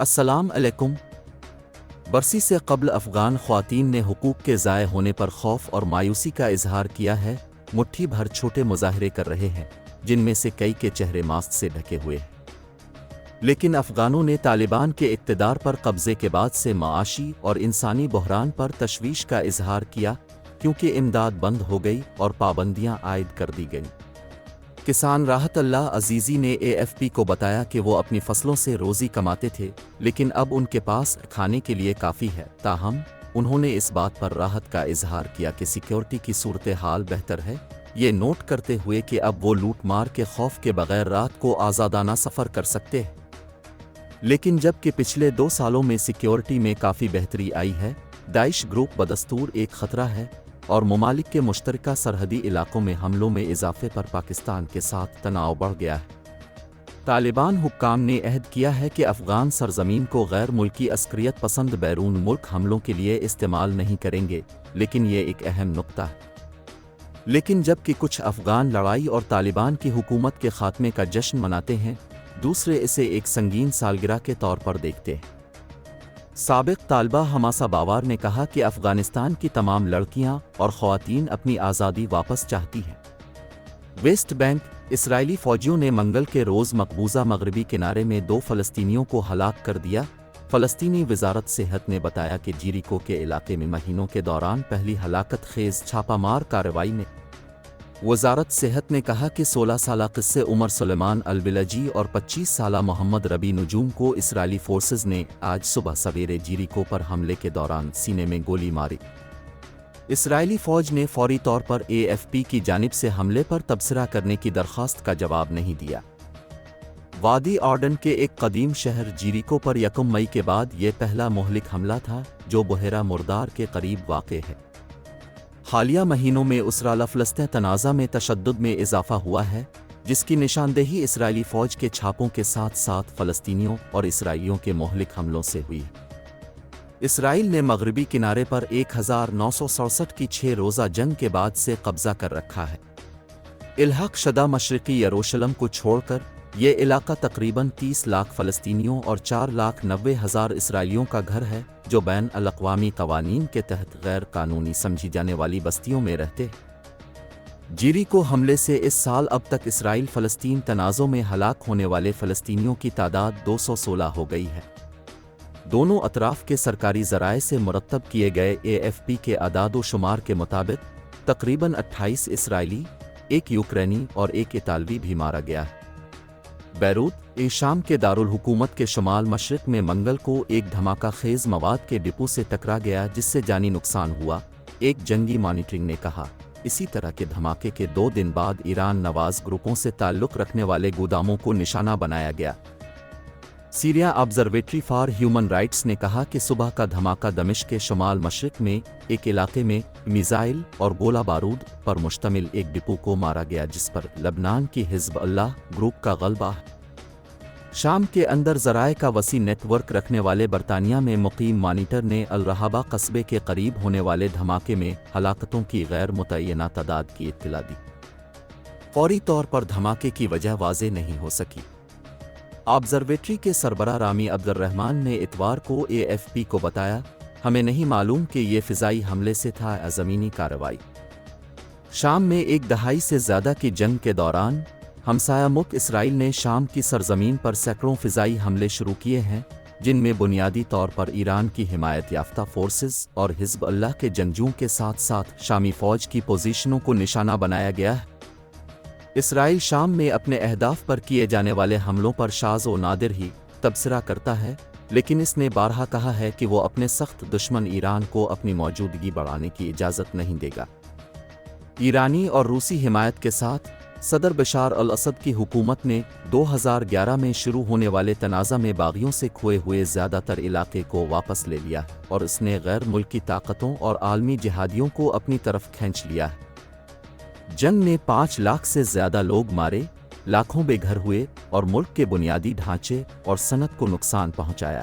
السلام علیکم۔ برسی سے قبل افغان خواتین نے حقوق کے ضائع ہونے پر خوف اور مایوسی کا اظہار کیا ہے۔ مٹھی بھر چھوٹے مظاہرے کر رہے ہیں، جن میں سے کئی کے چہرے ماسک سے ڈھکے ہوئے ہیں۔ لیکن افغانوں نے طالبان کے اقتدار پر قبضے کے بعد سے معاشی اور انسانی بحران پر تشویش کا اظہار کیا، کیونکہ امداد بند ہو گئی اور پابندیاں عائد کر دی گئیں۔ کسان راحت اللہ عزیزی نے AFP کو بتایا کہ وہ اپنی فصلوں سے روزی کماتے تھے، لیکن اب ان کے پاس کھانے کے لیے کافی ہے۔ تاہم انہوں نے اس بات پر راحت کا اظہار کیا کہ سیکیورٹی کی صورتحال بہتر ہے، یہ نوٹ کرتے ہوئے کہ اب وہ لوٹ مار کے خوف کے بغیر رات کو آزادانہ سفر کر سکتے ہیں۔ لیکن جب کہ پچھلے 2 سالوں میں سیکیورٹی میں کافی بہتری آئی ہے، داعش گروپ بدستور ایک خطرہ ہے اور ممالک کے مشترکہ سرحدی علاقوں میں حملوں میں اضافے پر پاکستان کے ساتھ تناؤ بڑھ گیا ہے۔ طالبان حکام نے عہد کیا ہے کہ افغان سرزمین کو غیر ملکی عسکریت پسند بیرون ملک حملوں کے لیے استعمال نہیں کریں گے، لیکن یہ ایک اہم نقطہ ہے۔ لیکن جب کہ کچھ افغان لڑائی اور طالبان کی حکومت کے خاتمے کا جشن مناتے ہیں، دوسرے اسے ایک سنگین سالگرہ کے طور پر دیکھتے ہیں۔ سابق طالبہ حماسہ باور نے کہا کہ افغانستان کی تمام لڑکیاں اور خواتین اپنی آزادی واپس چاہتی ہیں۔ ویسٹ بینک، اسرائیلی فوجیوں نے منگل کے روز مقبوضہ مغربی کنارے میں 2 فلسطینیوں کو ہلاک کر دیا۔ فلسطینی وزارت صحت نے بتایا کہ جیریکو کے علاقے میں مہینوں کے دوران پہلی ہلاکت خیز چھاپہ مار کارروائی میں وزارت صحت نے کہا کہ 16 سالہ قصے عمر سلیمان البلجی اور 25 سالہ محمد ربی نجوم کو اسرائیلی فورسز نے آج صبح سویرے جیریکو پر حملے کے دوران سینے میں گولی ماری۔ اسرائیلی فوج نے فوری طور پر AFP کی جانب سے حملے پر تبصرہ کرنے کی درخواست کا جواب نہیں دیا۔ وادی آرڈن کے ایک قدیم شہر جیریکو پر 1 مئی کے بعد یہ پہلا مہلک حملہ تھا، جو بحیرہ مردار کے قریب واقع ہے۔ حالیہ مہینوں میں اسرائیل فلسطین تنازع میں تشدد میں اضافہ ہوا ہے، جس کی نشاندہی اسرائیلی فوج کے چھاپوں کے ساتھ ساتھ فلسطینیوں اور اسرائیلیوں کے مہلک حملوں سے ہوئی ہے۔ اسرائیل نے مغربی کنارے پر 1967 کی 6 روزہ جنگ کے بعد سے قبضہ کر رکھا ہے۔ الحاق شدہ مشرقی یروشلم کو چھوڑ کر یہ علاقہ تقریباً 30 لاکھ فلسطینیوں اور 4,90,000 اسرائیلیوں کا گھر ہے، جو بین الاقوامی قوانین کے تحت غیر قانونی سمجھی جانے والی بستیوں میں رہتے ہیں۔ جیریکو حملے سے اس سال اب تک اسرائیل فلسطین تنازع میں ہلاک ہونے والے فلسطینیوں کی تعداد 216 ہو گئی ہے۔ دونوں اطراف کے سرکاری ذرائع سے مرتب کیے گئے AFP کے اعداد و شمار کے مطابق تقریباً 28 اسرائیلی، 1 یوکرینی اور 1 اطالوی بھی مارا گیا ہے۔ بیروت، شام کے دارالحکومت کے شمال مشرق میں منگل کو ایک دھماکہ خیز مواد کے ڈپو سے ٹکرا گیا جس سے جانی نقصان ہوا، ایک جنگی مانیٹرنگ نے کہا۔ اسی طرح کے دھماکے کے 2 دن بعد ایران نواز گروپوں سے تعلق رکھنے والے گوداموں کو نشانہ بنایا گیا۔ Syria observatory for human rights نے کہا کہ صبح کا دھماکہ دمشق کے شمال مشرق میں ایک علاقے میں میزائل اور گولہ بارود پر مشتمل ایک ڈپو کو مارا گیا، جس پر لبنان کی حزب اللہ گروپ کا غلبہ ہے۔ شام کے اندر ذرائع کا وسیع نیٹ ورک رکھنے والے برطانیہ میں مقیم مانیٹر نے الرحابہ قصبے کے قریب ہونے والے دھماکے میں ہلاکتوں کی غیر متعینہ تعداد کی اطلاع دی۔ فوری طور پر دھماکے کی وجہ واضح نہیں ہو سکی۔ آبزرویٹری کے سربراہ رامی عبدالرحمان نے اتوار کو AFP کو بتایا، ہمیں نہیں معلوم کہ یہ فضائی حملے سے تھا یا زمینی کارروائی۔ شام میں 1 دہائی سے زیادہ کی جنگ کے دوران ہمسایہ ملک اسرائیل نے شام کی سرزمین پر سینکڑوں فضائی حملے شروع کیے ہیں، جن میں بنیادی طور پر ایران کی حمایت یافتہ فورسز اور حزب اللہ کے جنگجوؤں کے ساتھ ساتھ شامی فوج کی پوزیشنوں کو نشانہ بنایا گیا ہے۔ اسرائیل شام میں اپنے اہداف پر کیے جانے والے حملوں پر شاذ و نادر ہی تبصرہ کرتا ہے، لیکن اس نے بارہا کہا ہے کہ وہ اپنے سخت دشمن ایران کو اپنی موجودگی بڑھانے کی اجازت نہیں دے گا۔ ایرانی اور روسی حمایت کے ساتھ صدر بشار الاسد کی حکومت نے 2011 میں شروع ہونے والے تنازع میں باغیوں سے کھوئے ہوئے زیادہ تر علاقے کو واپس لے لیا اور اس نے غیر ملکی طاقتوں اور عالمی جہادیوں کو اپنی طرف کھینچ لیا ہے۔ جنگ نے 5 لاکھ سے زیادہ لوگ مارے، لاکھوں بے گھر ہوئے اور ملک کے بنیادی ڈھانچے اور صنعت کو نقصان پہنچایا۔